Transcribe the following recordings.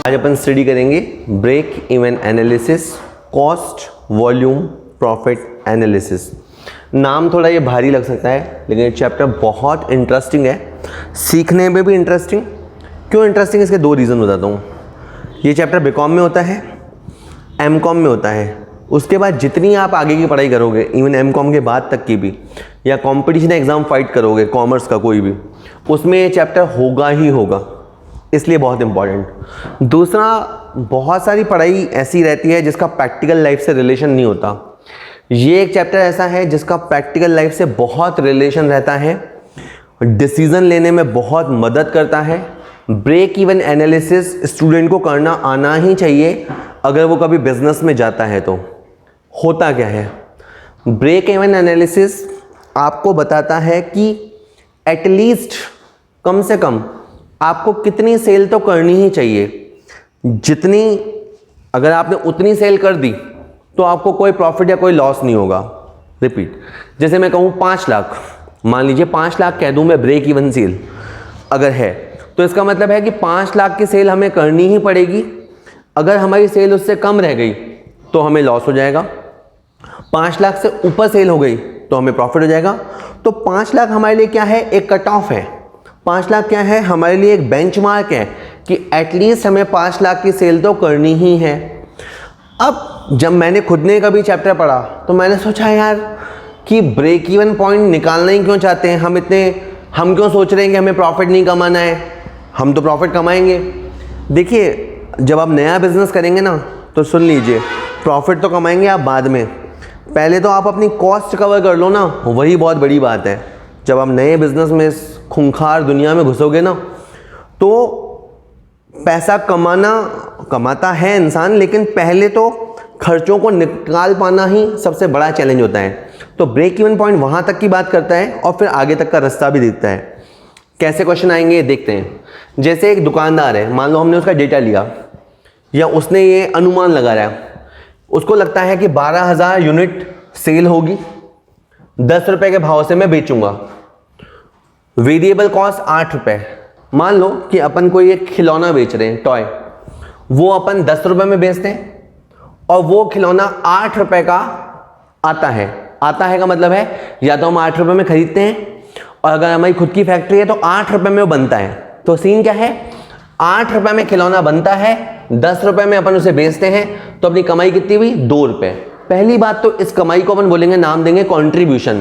आज अपन स्टडी करेंगे break even analysis, cost volume profit analysis. नाम थोड़ा ये भारी लग सकता है लेकिन ये चैप्टर बहुत इंटरेस्टिंग है, सीखने में भी इंटरेस्टिंग। क्यों इंटरेस्टिंग, इसके दो रीज़न बताता हूँ। ये चैप्टर बीकॉम में होता है, एमकॉम में होता है। उसके बाद जितनी आप आगे की पढ़ाई करोगे, इवन एमकॉम के बाद तक की भी, या कंपटीशन एग्ज़ाम फाइट करोगे कॉमर्स का कोई भी, उसमें ये चैप्टर होगा ही होगा, इसलिए बहुत इंपॉर्टेंट। दूसरा, बहुत सारी पढ़ाई ऐसी रहती है जिसका प्रैक्टिकल लाइफ से रिलेशन नहीं होता। ये एक चैप्टर ऐसा है जिसका प्रैक्टिकल लाइफ से बहुत रिलेशन रहता है, डिसीजन लेने में बहुत मदद करता है। ब्रेक इवन एनालिसिस स्टूडेंट को करना आना ही चाहिए अगर वो कभी बिजनेस में जाता है तो। होता क्या है, ब्रेक इवन एनालिसिस आपको बताता है कि एटलीस्ट कम से कम आपको कितनी सेल तो करनी ही चाहिए। जितनी, अगर आपने उतनी सेल कर दी तो आपको कोई प्रॉफिट या कोई लॉस नहीं होगा। रिपीट, जैसे मैं कहूँ 5 लाख, मान लीजिए 5 लाख कह दूँ मैं ब्रेक इवन सेल अगर है, तो इसका मतलब है कि 5 लाख की सेल हमें करनी ही पड़ेगी। अगर हमारी सेल उससे कम रह गई तो हमें लॉस हो जाएगा, 5 लाख से ऊपर सेल हो गई तो हमें प्रॉफिट हो जाएगा। तो 5 लाख हमारे लिए क्या है, एक कट ऑफ है। 5 लाख क्या है, हमारे लिए एक बेंचमार्क है कि एटलीस्ट हमें 5 लाख की सेल तो करनी ही है। अब जब मैंने खुद ने कभी चैप्टर पढ़ा तो मैंने सोचा यार कि ब्रेक इवन पॉइंट निकालना ही क्यों चाहते हैं हम क्यों सोच रहे हैं कि हमें प्रॉफिट नहीं कमाना है, हम तो प्रॉफिट कमाएंगे। देखिए, जब आप नया बिजनेस करेंगे ना तो सुन लीजिए, प्रॉफिट तो कमाएंगे आप बाद में, पहले तो आप अपनी कॉस्ट कवर कर लो ना, वही बहुत बड़ी बात है। जब आप नए बिजनेस में इस खूंखार दुनिया में घुसोगे ना, तो पैसा कमाता है इंसान, लेकिन पहले तो खर्चों को निकाल पाना ही सबसे बड़ा चैलेंज होता है। तो ब्रेक इवन पॉइंट वहाँ तक की बात करता है और फिर आगे तक का रास्ता भी दिखता है। कैसे क्वेश्चन आएंगे देखते हैं। जैसे एक दुकानदार है, मान लो हमने उसका डेटा लिया या उसने ये अनुमान लगा रहा है, उसको लगता है कि 12,000 यूनिट सेल होगी, 10 रुपये के भाव से मैं बेचूंगा, वेरिएबल कॉस्ट 8 रुपये। मान लो कि अपन कोई एक खिलौना बेच रहे हैं, टॉय, वो अपन 10 रुपये में बेचते हैं और वो खिलौना 8 रुपये का आता है का मतलब है या तो हम 8 रुपये में खरीदते हैं और अगर हमारी खुद की फैक्ट्री है तो 8 रुपये में वो बनता है। तो सीन क्या है, 8 रुपये में खिलौना बनता है, 10 रुपये में अपन उसे बेचते हैं, तो अपनी कमाई कितनी हुई, 2 रुपये। पहली बात तो इस कमाई को अपन बोलेंगे, नाम देंगे कंट्रीब्यूशन,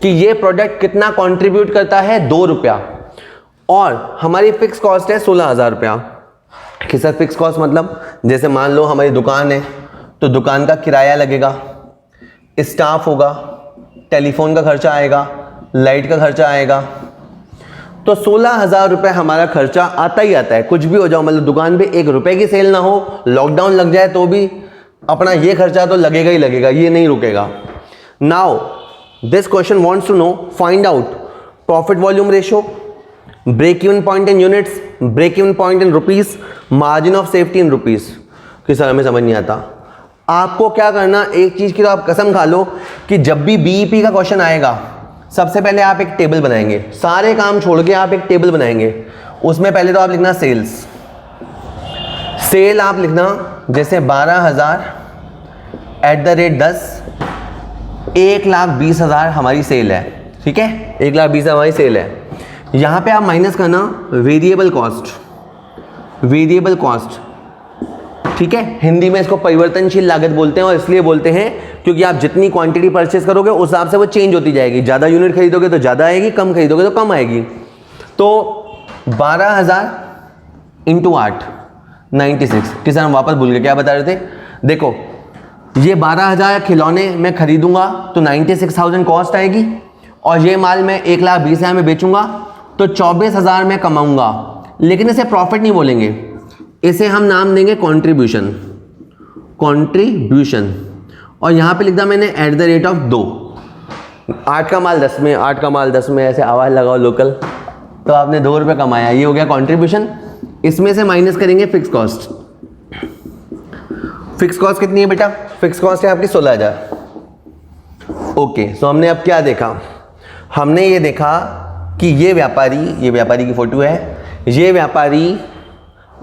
कि ये प्रोडक्ट कितना कंट्रीब्यूट करता है, 2 रुपया। और हमारी फिक्स कॉस्ट है 16,000 रुपया। कि सर फिक्स कॉस्ट मतलब, जैसे मान लो हमारी दुकान है तो दुकान का किराया लगेगा, स्टाफ होगा, टेलीफोन का खर्चा आएगा, लाइट का खर्चा आएगा, तो 16,000 रुपये हमारा खर्चा आता ही आता है। कुछ भी हो जाओ, मतलब दुकान पे 1 रुपये की सेल ना हो, लॉकडाउन लग जाए तो भी अपना ये खर्चा तो लगेगा ही लगेगा, ये नहीं रुकेगा। Now this question wants to know, find out profit volume ratio, break even point in units, break even point in rupees, margin of safety in rupees. कि सर हमें समझ नहीं आता। आपको क्या करना, एक चीज की तो आप कसम खा लो कि जब भी बीईपी का क्वेश्चन आएगा, सबसे पहले आप एक टेबल बनाएंगे, सारे काम छोड़ के आप एक टेबल बनाएंगे। उसमें पहले तो आप लिखना सेल आप लिखना, जैसे 12,000 @ 10, 1,20,000 हमारी सेल है, ठीक है, 1,20,000 हमारी सेल है। यहाँ पे आप माइनस करना वेरिएबल कॉस्ट, ठीक है। हिंदी में इसको परिवर्तनशील लागत बोलते हैं, और इसलिए बोलते हैं क्योंकि आप जितनी क्वांटिटी परचेस करोगे उस हिसाब से वो चेंज होती जाएगी। ज़्यादा यूनिट खरीदोगे तो ज़्यादा आएगी, कम खरीदोगे तो कम आएगी। तो 12,000 × 8 96। किसान हम वापस भूल गए, क्या बता रहे थे। देखो, ये 12,000 खिलौने मैं खरीदूंगा तो 96,000 कॉस्ट आएगी, और ये माल मैं 1,20,000 में बेचूंगा तो 24,000 में कमाऊंगा। लेकिन इसे प्रॉफिट नहीं बोलेंगे, इसे हम नाम देंगे कंट्रीब्यूशन। और यहाँ पे लिखा मैंने @ 2। 8 का माल 10 में, 8 का माल 10 में, ऐसे आवाज़ लगाओ लोकल, तो आपने 2 रुपये कमाया, ये हो गया कंट्रीब्यूशन। इसमें से माइनस करेंगे फिक्स कॉस्ट। फिक्स कॉस्ट कितनी है बेटा, फिक्स कॉस्ट है आपकी 16,000। ओके, सो हमने अब क्या देखा, हमने ये देखा कि ये व्यापारी की फोटो है, ये व्यापारी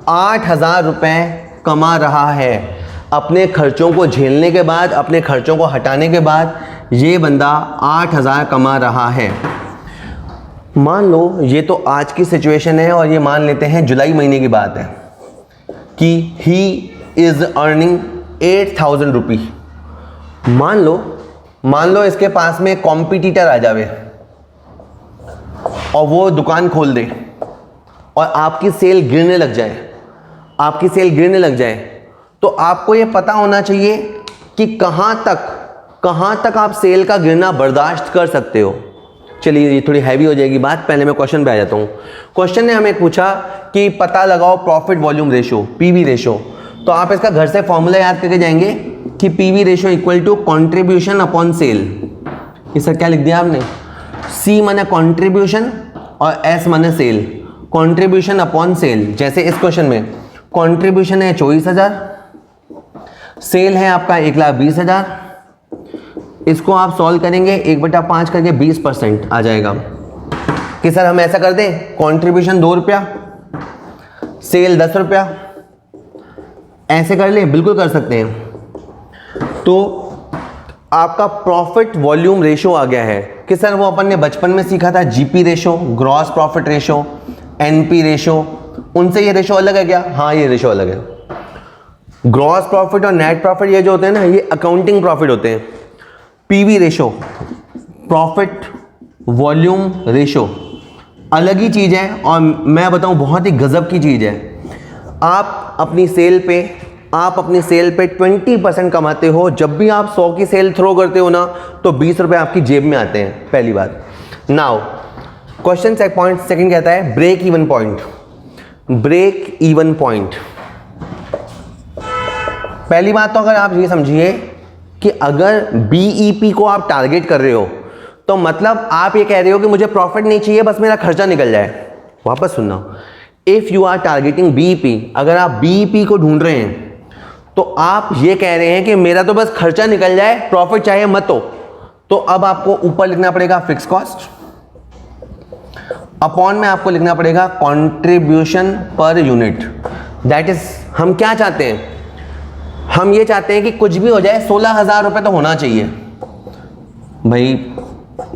8,000 रुपये कमा रहा है। अपने खर्चों को झेलने के बाद, अपने खर्चों को हटाने के बाद ये बंदा 8,000 कमा रहा है। मान लो ये तो आज की सिचुएशन है और ये मान लेते हैं जुलाई महीने की बात है कि ही इज़ अर्निंग 8,000 रुपी। मान लो इसके पास में कॉम्पिटिटर आ जावे और वो दुकान खोल दे और आपकी सेल गिरने लग जाए, तो आपको ये पता होना चाहिए कि कहाँ तक आप सेल का गिरना बर्दाश्त कर सकते हो। चलिए ये थोड़ी हैवी हो जाएगी बात, पहले मैं क्वेश्चन पे आ जाता हूँ। क्वेश्चन ने हमें पूछा कि पता लगाओ profit volume ratio, PV ratio. तो आप इसका घर से फॉर्मूला याद करके जाएंगे कि PV ratio equal to contribution upon sale. ये सर क्या लिख दिया आपने? सी माने कॉन्ट्रीब्यूशन और एस माने सेल। कॉन्ट्रीब्यूशन अपॉन सेल, जैसे इस क्वेश्चन में कॉन्ट्रीब्यूशन है 24,000, सेल है आपका 1,20,000। इसको आप सॉल्व करेंगे 1/5 करके 20% आ जाएगा। कि सर हम ऐसा कर दें, कॉन्ट्रीब्यूशन 2 रुपया, सेल 10 रुपया, ऐसे कर ले? बिल्कुल कर सकते हैं। तो आपका प्रॉफिट वॉल्यूम रेशो आ गया है कि सर वो अपन ने बचपन में सीखा था GP ratio, gross profit ratio, NP ratio, उनसे ये रेशो अलग है क्या? हाँ ये रेशो अलग है। ग्रॉस प्रॉफिट और नेट प्रॉफिट ये जो होते हैं ना, ये अकाउंटिंग प्रॉफिट होते हैं। PV ratio, profit volume ratio अलग ही चीज़ है और मैं बताऊं बहुत ही गजब की चीज़ है। आप अपनी सेल पे 20% कमाते हो। जब भी आप 100 की सेल थ्रो करते हो ना, तो 20 रुपये आपकी जेब में आते हैं, पहली बात। नाउ क्वेश्चन सेकंड कहता है ब्रेक इवन पॉइंट। पहली बात तो अगर आप ये समझिए कि अगर बीईपी को आप टारगेट कर रहे हो तो मतलब आप ये कह रहे हो कि मुझे प्रॉफिट नहीं चाहिए, बस मेरा खर्चा निकल जाए। वापस सुनना, if you are targeting BEP, अगर आप बीईपी को ढूंढ रहे हैं तो आप ये कह रहे हैं कि मेरा तो बस खर्चा निकल जाए, प्रॉफिट चाहे मत हो। तो अब आपको ऊपर लिखना पड़ेगा फिक्स कॉस्ट, अपॉन में आपको लिखना पड़ेगा contribution per unit. That is, हम क्या चाहते हैं? हम ये चाहते हैं कि कुछ भी हो जाए 16,000 रुपये तो होना चाहिए। भाई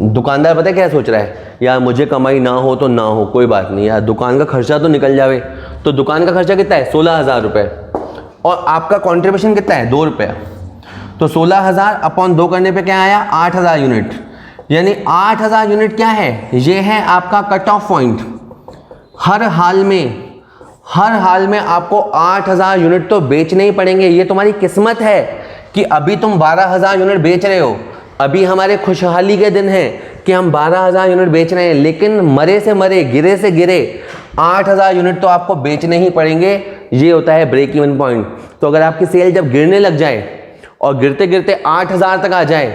दुकानदार पता है क्या सोच रहा है? यार मुझे कमाई ना हो तो ना हो, कोई बात नहीं यार, दुकान का खर्चा तो निकल जावे। तो दुकान का खर्चा कितना है? 16,000 रुपये, और आपका कंट्रीब्यूशन कितना है? 2 रुपये। तो 16,000 अपॉन 2 करने पे क्या आया? 8,000 यूनिट। यानी 8,000 यूनिट क्या है? ये है आपका कट ऑफ पॉइंट। हर हाल में आपको 8,000 यूनिट तो बेचने ही पड़ेंगे। ये तुम्हारी किस्मत है कि अभी तुम 12,000 यूनिट बेच रहे हो। अभी हमारे खुशहाली के दिन हैं कि हम 12,000 यूनिट बेच रहे हैं, लेकिन मरे से मरे, गिरे से गिरे 8,000 यूनिट तो आपको बेचने ही पड़ेंगे। ये होता है ब्रेक इवन पॉइंट। तो अगर आपकी सेल जब गिरने लग जाए और गिरते गिरते 8,000 तक आ जाए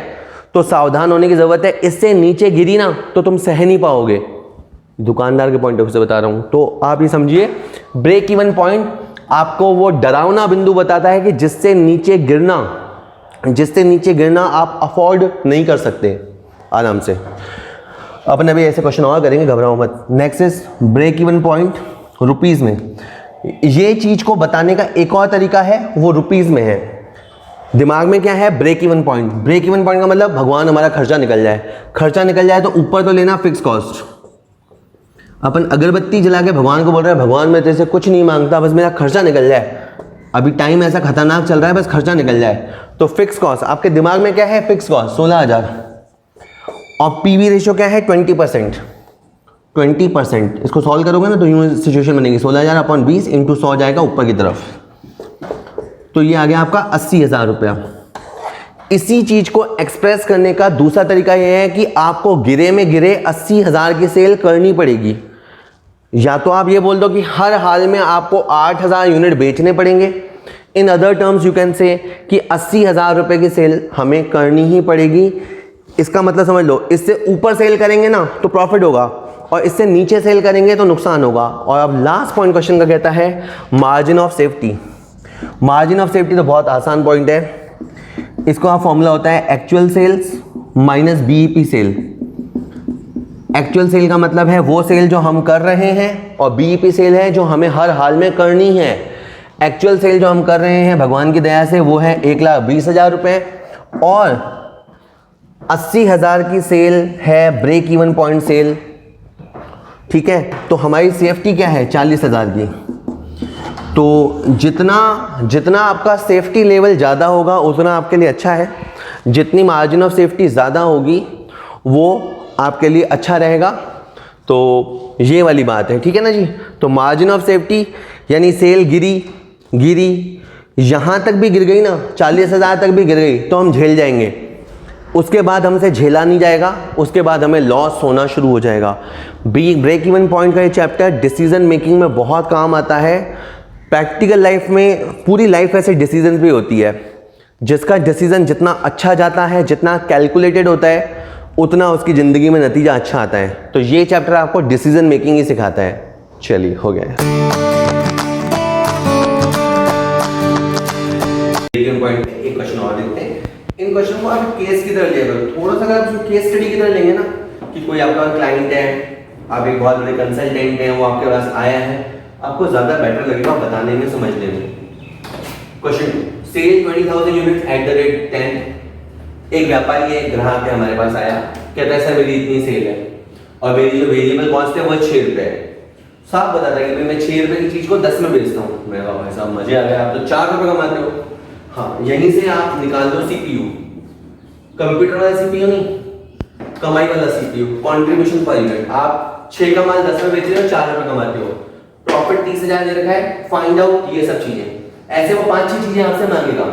तो सावधान होने की ज़रूरत है। इससे नीचे गिरी ना तो तुम सह नहीं पाओगे। दुकानदार के पॉइंट ऑफ व्यू से बता रहा हूँ। तो आप ये समझिए, ब्रेक इवन पॉइंट आपको वो डरावना बिंदु बताता है कि जिससे नीचे गिरना आप अफोर्ड नहीं कर सकते आराम से। अपन अभी ऐसे क्वेश्चन और करेंगे, घबराओ मत। Next is break even point rupees में। ये चीज़ को बताने का एक और तरीका है, वो रुपीज़ में है। दिमाग में क्या है? Break even point. Break even point का मतलब भगवान हमारा खर्चा निकल जाए तो ऊपर तो लेना फिक्स कॉस्ट। अपन अगरबत्ती जला के भगवान को बोल रहे हैं, भगवान मैं तेरे से कुछ नहीं मांगता, बस मेरा खर्चा निकल जाए। अभी टाइम ऐसा खतरनाक चल रहा है, बस खर्चा निकल जाए। तो फिक्स कॉस्ट आपके दिमाग में क्या है? फिक्स कॉस्ट 16,000 और पीवी रेशियो क्या है? 20%। इसको सॉल्व करोगे ना तो यूं सिचुएशन बनेगी, 16,000 अपॉन 20 इंटू 100 जाएगा ऊपर की तरफ, तो ये आ गया आपका 80,000 रुपया। इसी चीज को एक्सप्रेस करने का दूसरा तरीका यह है कि आपको गिरे में गिरे 80,000 की सेल करनी पड़ेगी। या तो आप ये बोल दो कि हर हाल में आपको 8,000 यूनिट बेचने पड़ेंगे। In other terms you can say कि 80,000 रुपये की सेल हमें करनी ही पड़ेगी। इसका मतलब समझ लो, इससे ऊपर सेल करेंगे ना तो प्रॉफिट होगा और इससे नीचे सेल करेंगे तो नुकसान होगा। और अब लास्ट पॉइंट क्वेश्चन का कहता है margin of safety. Margin of safety तो बहुत आसान पॉइंट है। इसको आप फॉर्मूला होता है actual sales minus BEP sale. Actual sale का मतलब है वो सेल जो हम कर रहे हैं, और बीईपी सेल है जो हमें हर हाल में करनी है। एक्चुअल सेल जो हम कर रहे हैं भगवान की दया से वो है 1,20,000 रुपये, और 80,000 की सेल है ब्रेक इवन पॉइंट सेल। ठीक है, तो हमारी सेफ्टी क्या है 40,000 की। तो जितना आपका सेफ्टी लेवल ज़्यादा होगा उतना आपके लिए अच्छा है, जितनी मार्जिन ऑफ सेफ्टी ज़्यादा होगी वो आपके लिए अच्छा रहेगा। तो ये वाली बात है, ठीक है ना जी। तो मार्जिन ऑफ सेफ्टी यानी सेल गिरी यहाँ तक भी गिर गई ना, 40,000 तक भी गिर गई तो हम झेल जाएंगे, उसके बाद हमसे झेला नहीं जाएगा, उसके बाद हमें लॉस होना शुरू हो जाएगा। ब्रेक इवन पॉइंट का ये चैप्टर डिसीजन मेकिंग में बहुत काम आता है। प्रैक्टिकल लाइफ में पूरी लाइफ ऐसे डिसीजन भी होती है, जिसका डिसीजन जितना अच्छा जाता है, जितना कैलकुलेटेड होता है, उतना उसकी ज़िंदगी में नतीजा अच्छा आता है। तो ये चैप्टर आपको डिसीजन मेकिंग ही सिखाता है। चलिए हो गया। एक क्वेश्चन और देखते हैं। इन क्वेश्चन को आप केस की तरह लेगा, थोड़ा सा अगर आप केस स्टडी की तरह लेंगे ना, कि कोई आपका क्लाइंट है, आप एक बहुत बड़े कंसल्टेंट हैं, वो आपके पास आया है, आपको ज़्यादा बेटर लगेगा बताने में, समझने में। Question, sale 20,000 units at the rate 10। एक व्यापारी है, ग्राहक है, हमारे पास आया, कहता है सर मेरी इतनी सेल है और मेरी जो वेरिएबल कॉस्ट है वो 6 रुपये है। साफ बताता है कि मैं 6 रुपये की चीज़ को 10 में बेचता हूँ। मैं कहा भाई साहब मजे आ गए, आप तो 4 रुपये कमाते हो। हाँ, यहीं से आप निकाल दो सीपीयू, कंप्यूटर वाला सीपीयू नहीं, कमाई वाला सीपीयू, कंट्रीब्यूशन पर यूनिट। आप 6 का माल 10 में बेच रहे हो, 4 रुपये कमाते हो, प्रॉफिट 30,000 दे रखा है, फाइंड आउट ये सब चीजें। ऐसे वो 5-6 चीजें आपसे मांगेगा।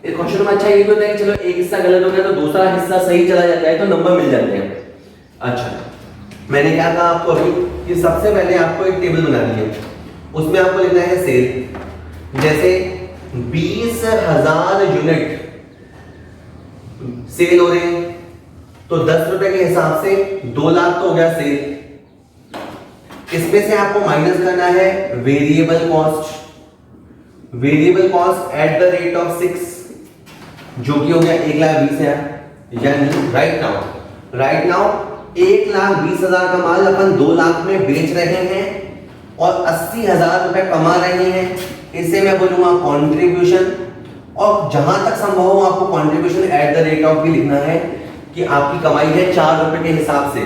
इस क्वेश्चन में अच्छा ये भी होता है कि चलो एक हिस्सा गलत हो गया तो दूसरा हिस्सा सही चला जाता है, तो नंबर मिल जाते हैं। अच्छा, मैंने क्या कहा आपको अभी कि सबसे पहले आपको एक टेबल बना दी है, उसमें आपको लिखना है सेल। जैसे 20,000 यूनिट सेल हो रहे हैं, तो 10 रुपए के हिसाब से 2 लाख तो हो गया सेल। इसमें से आपको माइनस करना है variable cost, variable cost at the rate of 6, जो कि हो गया 1,20,000। यानी राइट नाउ 1,20,000 का माल अपन 2 लाख में बेच रहे हैं और 80,000 रुपए कमा रहे हैं। इसे मैं बोलूंगा कंट्रीब्यूशन, और जहां तक संभव हो आपको contribution eight the rate of भी लिखना है कि आपकी कमाई है 4 रुपए के हिसाब से।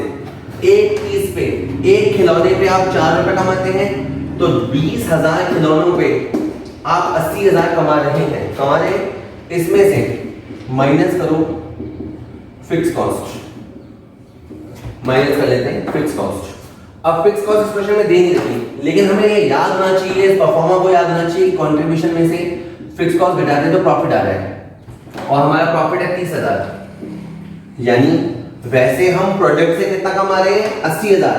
एक पीस पे, एक खिलौने पे आप 4 रुपए कमाते हैं, तो 20,000 खिलौनों पे आप 80,000 कमा रहे हैं। इसमें से माइनस करो फिक्स कॉस्ट, माइनस कर लेते हैं फिक्स कॉस्ट। अब फिक्स कॉस्ट इस क्वेश्चन में दे नहीं रखी, लेकिन हमें ये याद होना चाहिए, इस परफॉर्मा को याद होना चाहिए, कंट्रीब्यूशन में से फिक्स कॉस्ट घटाते हैं तो प्रॉफिट आ रहा है, और हमारा प्रॉफिट है 30,000। यानी वैसे हम प्रोडक्ट से कितना कमा रहे हैं 80,000,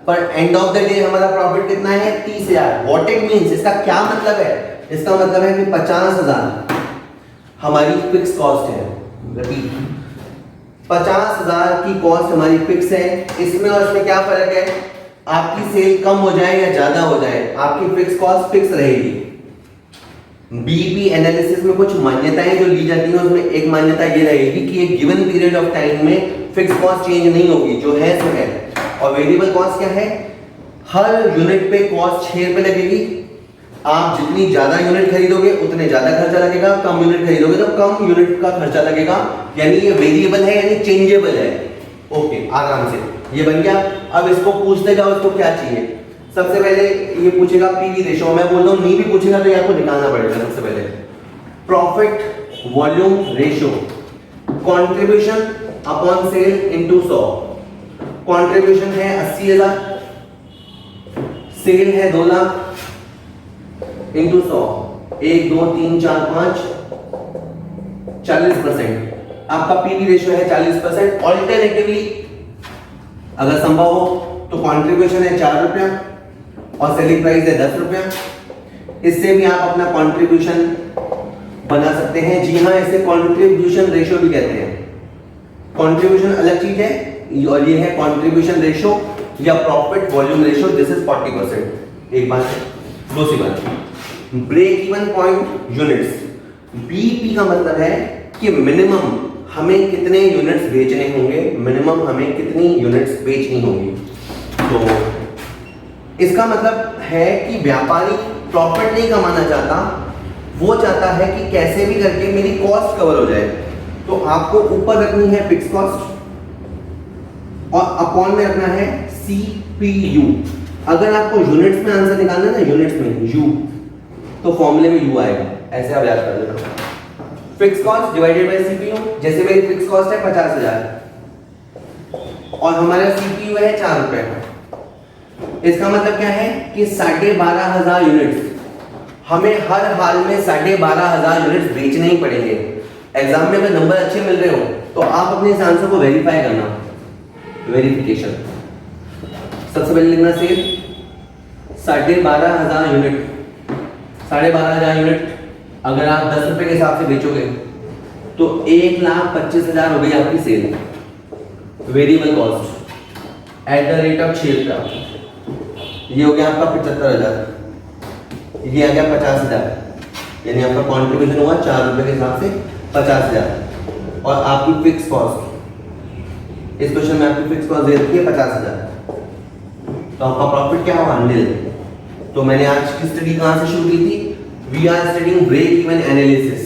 पर एंड ऑफ द डे हमारा प्रॉफिट कितना है 30,000। व्हाट इट मींस, इसका क्या मतलब है? इसका मतलब है कि 50,000 हमारी फिक्स कॉस्ट है। रिपीट, 50,000 की कॉस्ट हमारी फिक्स है। इसमें और इसमें क्या फर्क है? आपकी सेल कम हो जाए या ज्यादा हो जाए, आपकी फिक्स कॉस्ट फिक्स रहेगी। बीईपी एनालिसिस में कुछ मान्यताएं जो ली जाती हैं, उसमें एक मान्यता ये रहेगी कि एक गिवन पीरियड ऑफ टाइम में फिक्स कॉस्ट चेंज नहीं होगी, जो है सो है। और वेरिएबल कॉस्ट क्या है? हर यूनिट पे कॉस्ट 6 रुपए लगेगी। आप जितनी ज्यादा यूनिट खरीदोगे उतने ज्यादा खर्चा लगेगा, कम यूनिट खरीदोगे तो कम यूनिट का खर्चा लगेगा। यानी ये वेरिएबल है, यानी चेंजेबल है। ओके, आराम से ये बन गया। अब इसको पूछते जाओ इसको क्या चाहिए। सबसे पहले ये पूछेगा पीवी रेशो, मैं बोल रहा हूँ नहीं भी पूछेगा तो ये आपको निकालना पड़ेगा। सबसे पहले profit volume ratio, contribution upon sale into 100। Contribution है 80,000, सेल है 2 लाख इंटू 100, 1 2 3 4 5 40%। आपका पीवी रेशियो है 40%। ऑल्टरनेटिवली अगर संभव हो तो कंट्रीब्यूशन है 4 रुपया और सेलिंग प्राइस है 10 रुपया। इससे भी आप अपना कंट्रीब्यूशन बना सकते हैं। जी हाँ, इसे कंट्रीब्यूशन रेशियो भी कहते हैं। कंट्रीब्यूशन अलग चीज है और ये है कंट्रीब्यूशन रेशियो या profit volume ratio. This is 40%। एक बात है। दूसरी बात, break even point units, BEP का मतलब है कि मिनिमम हमें कितने यूनिट्स बेचने होंगे, मिनिमम हमें कितनी यूनिट्स बेचनी होंगी। तो इसका मतलब है कि व्यापारी प्रॉफिट नहीं कमाना चाहता, वो चाहता है कि कैसे भी करके मेरी कॉस्ट कवर हो जाए। तो आपको ऊपर रखनी है फिक्स कॉस्ट और अपॉन में रखना है CPU। अगर आपको यूनिट्स में आंसर निकालना है ना, यूनिट्स में U, तो फॉर्मूले में U आएगा, ऐसे आप याद कर लेना। Fix cost divided by CPU, जैसे मेरी फिक्स कॉस्ट है 50,000 और हमारा CPU है 4 रुपए। इसका मतलब क्या है कि 12,500 यूनिट्स हमें हर हाल में 12,500 यूनिट्स बेचने ही पड़ेंगे। एग्जाम में अगर नंबर अच्छे मिल रहे हो तो आप अपने इस आंसर को वेरीफाई करना, वेरिफिकेशन। सबसे पहले लिखना सेल 12,500 यूनिट। 12,500 यूनिट अगर आप 10 रुपए के हिसाब से बेचोगे तो 1,25,000 हो गई आपकी सेल। Variable cost at the rate of 6 रुपया, ये हो गया आपका 75,000, ये आ गया 50,000, यानी आपका कॉन्ट्रीब्यूशन हुआ 4 रुपए के हिसाब से 50,000। और आपकी फिक्स कॉस्ट, इस क्वेश्चन में आपकी फिक्स कॉस्ट दे रखी है 50,000, तो आपका प्रॉफिट क्या होगा, निल। तो मैंने आज की स्टडी कहां से शुरू की थी, we are studying break even analysis.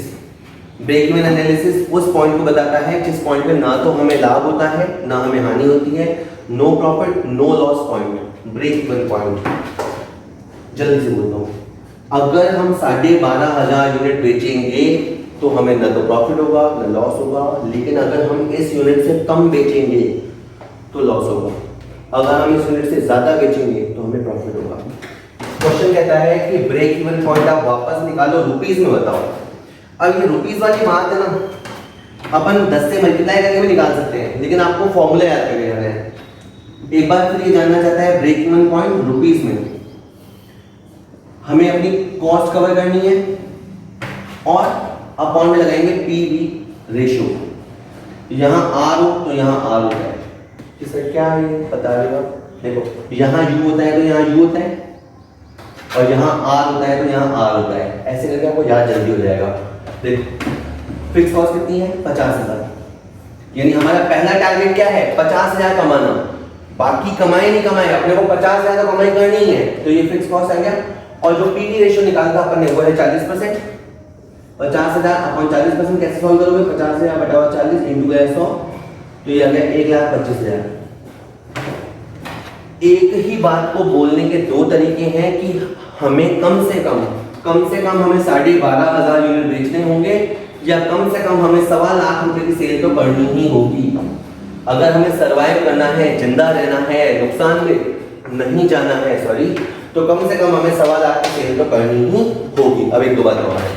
Break even analysis उस पॉइंट को बताता है जिस पॉइंट पे ना तो हमें लाभ होता है ना हमें हानि होती है, no profit no loss point, break even point. जल्दी से बोलता हूँ, अगर हम 12,500 यूनिट बेचेंगे तो हमें न तो प्रॉफिट होगा न लॉस होगा, लेकिन अगर हम इस यूनिट से कम बेचेंगे तो लॉस होगा, अगर हम इस यूनिट से ज्यादा बेचेंगे तो हमें प्रॉफिट होगा। क्वेश्चन कहता है कि ब्रेक इवन पॉइंट आप वापस निकालो, रुपीस में बताओ। अब ये रुपीस वाली बात है ना, अपन 10 से मल्टीप्लाई करके भी निकाल सकते हैं, लेकिन आपको फॉर्मूला याद करके जाना है। एक बार फिर ये जानना चाहता है ब्रेक इवन पॉइंट रुपीस में, हमें अपनी कॉस्ट कवर करनी है और अपॉन में लगाएंगे PV रेशियो। यहाँ R हो तो यहाँ R होता है, इसका क्या है बता रहे हो आप, देखो यहाँ U होता है तो यहाँ U होता है और यहाँ R होता है तो यहाँ R होता है, ऐसे करके आपको याद जल्दी हो जाएगा। देखो फिक्स कॉस्ट कितनी है 50,000, यानी हमारा पहला टारगेट क्या है 50,000 कमाना, बाकी कमाए नहीं कमाए अपने को 50,000 कमाई करनी है, तो ये फिक्स कॉस्ट आ गया। और जो पीवी रेशियो निकाला था अपन ने वो है 40%। 50,000 अपॉन 40% कैसे सॉल्व करोगे, 50,000 बटा 40 इंटू 100, तो ये आ गया 1,25,000। एक ही बात को बोलने के दो तरीके हैं कि हमें कम से कम हमें 12,500 यूनिट बेचने होंगे या कम से कम हमें 1.25 लाख रुपए की सेल तो करनी ही होगी। अगर हमें सरवाइव करना है, जिंदा रहना है, नुकसान में नहीं जाना है, सॉरी, तो कम से कम हमें 1.25 लाख की सेल तो करनी ही होगी। अब एक दो बात और है।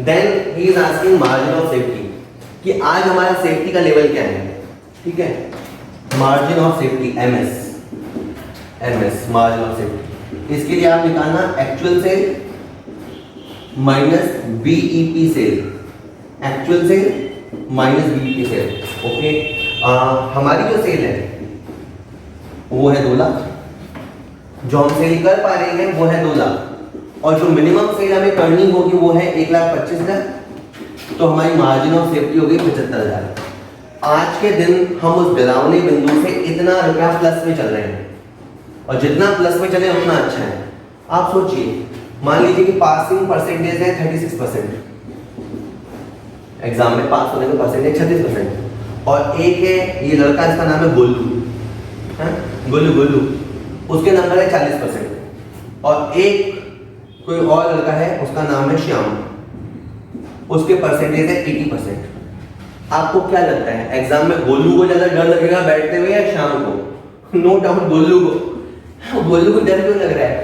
Then he is asking margin of safety, कि आज हमारा सेफ्टी का लेवल क्या है, ठीक है, margin of safety MS margin of safety. इसके लिए आप निकालना actual sale minus BEP sale, actual sale minus BEP sale. Okay, हमारी जो सेल है वो है 2 लाख, जो हम सेल कर पा रहे हैं वो है 2 लाख, और जो मिनिमम सेल हमें करनी होगी वो है 1,25,000, तो हमारी मार्जिन ऑफ सेफ्टी हो गई 75,000। आज के दिन हम उस डरावने बिंदु से इतना रुपया प्लस में चल रहे हैं, और जितना प्लस में चले उतना अच्छा है। आप सोचिए, मान लीजिए कि पासिंग परसेंटेज है 36%, एग्जाम में पास होने का परसेंटेज 36%, और एक है ये लड़का, इसका नाम है गोलू, गोलू उसके नंबर है 40%, और एक कोई और लड़का है उसका नाम है श्याम, उसके परसेंटेज है 80%। आपको क्या लगता है एग्जाम में गोलू को ज्यादा डर लगेगा बैठते हुए या श्याम को? नो डाउट गोलू को डर क्यों लग रहा है?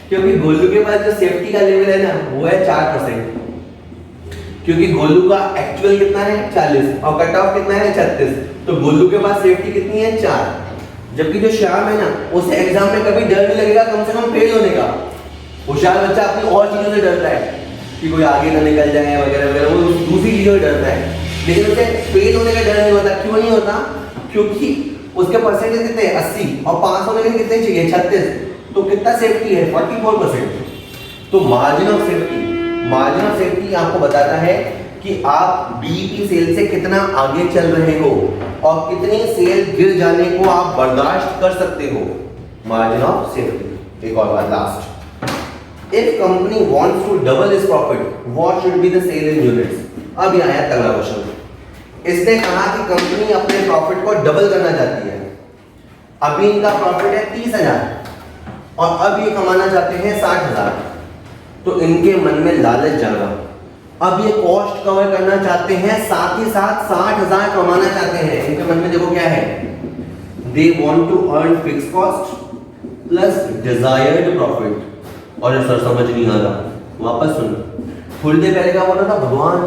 क्योंकि गोलू के पास जो सेफ्टी का लेवल है ना वो है 4%, क्योंकि गोलू का एक्चुअल कितना है 40 और कट ऑफ कितना है 36, तो गोलू के पास सेफ्टी कितनी है 4। जबकि जो श्याम है ना उसे एग्जाम में कभी डर नहीं लगेगा कम से कम फेल होने का। होशियार बच्चा अपनी और चीजों से डरता है कि कोई आगे ना निकल जाए वगैरह वगैरह, वो दूसरी चीजों से डरता है, लेकिन उसे फेल होने का डर नहीं होता। क्यों नहीं होता? क्योंकि उसके परसेंटेज कितने 80 और पास होने के लिए कितने चाहिए 36, तो कितना सेफ्टी है 44%। तो मार्जिन ऑफ सेफ्टी आपको बताता है कि आप बीईपी सेल से कितना आगे चल रहे हो और कितनी सेल गिर जाने को आप बर्दाश्त कर सकते हो, मार्जिन ऑफ सेफ्टी। एक और बात last, if company wants to double its profit, what should be the sale in units? अब ये आया तगड़ा क्वेश्चन। इसने कहा कि कंपनी अपने प्रॉफिट को डबल करना चाहती है। अभी इनका प्रॉफिट है 30,000 और अब ये कमाना चाहते हैं 60,000, तो इनके मन में लालच जागा। अब ये कॉस्ट कवर करना चाहते हैं, साथ ही साथ 60,000 कमाना चाहते हैं। इनके मन में देखो क्या है, they want to earn fix cost plus desired profit. और सर समझ नहीं आ रहा, वापस सुन। थोड़ी देर पहले क्या बोल रहा था, भगवान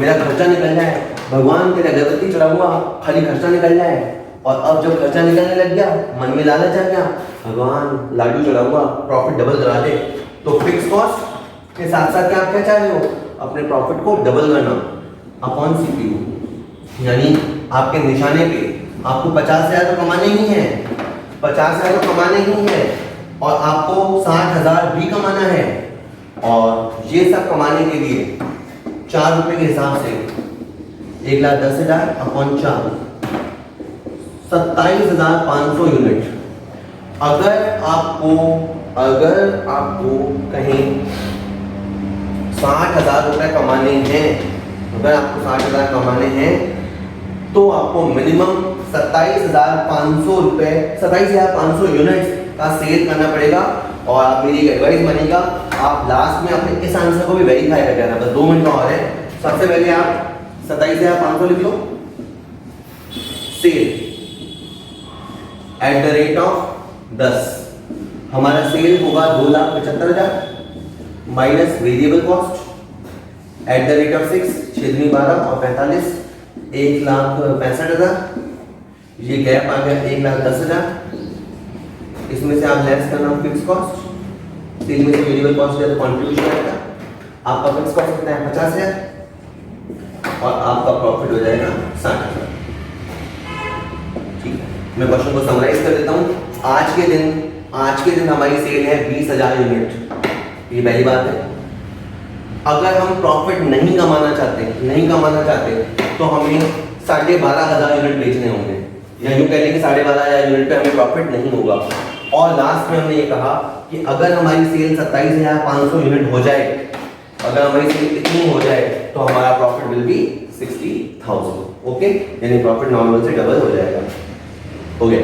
मेरा खर्चा निकल जाए, भगवान तेरा अगरबत्ती चढ़ा हुआ खाली खर्चा निकल जाए। और अब जब खर्चा निकलने लग गया, मन में लालच आ गया, भगवान लाडू चढ़ा हुआ प्रॉफिट डबल करा दे। तो फिक्स कॉस्ट के साथ साथ क्या चाह रहे हो, अपने प्रॉफिट को डबल करना अपॉन सीपीयू। यानी आपके निशाने पे आपको 50,000 तो कमाने ही है, 50,000 तो कमाने ही है और आपको 60,000 भी कमाना है। और ये सब कमाने के लिए 4 रुपए के हिसाब से 1,10,000 अपॉन 4, 27,500 यूनिट। अगर आपको कहीं 60,000 रुपए कमाने हैं, अगर आपको 60,000 कमाने हैं तो आपको मिनिमम 27,500 रुपए, 27,500 यूनिट्स का सेल करना पड़ेगा। और आप मेरी एडवाइस मानिएगा, आप लास्ट में अपने इस आंसर को भी वेरीफाई कर लेना। बस 2 मिनट और है। सबसे पहले आप 27,500 लिख लो, sale at the rate of 10। हमारा सेल होगा 2,75,000 minus variable cost at the rate of 6, 6 दूनी 12 और 45, 1,65,000। ये गैप आ गया 1,10,000। इसमें से आप लेस करना फिक्स कॉस्ट, सेल में से वेरिएबल कॉस्ट है तो कंट्रीब्यूशन आएगा। आपका फिक्स कॉस्ट कितना है, 50,000 और आपका प्रॉफिट हो जाएगा 60,000। ठीक है, मैं क्वेश्चन को समराइज कर देता हूँ। आज के दिन हमारी सेल है 20,000 यूनिट। ये पहली बात है। अगर हम प्रॉफिट नहीं कमाना चाहते तो हमें 12,500 यूनिट बेचने होंगे, या यूं कह लें कि 12,500 यूनिट पे हमें प्रॉफिट नहीं होगा। और लास्ट में हमने ये कहा कि अगर हमारी सेल 27,500 यूनिट हो जाए, अगर हमारी सेल इतनी हो जाए तो हमारा प्रॉफिट विल बी 60,000। ओके, यानी प्रॉफिट नॉर्मल से डबल हो जाएगा। ओके।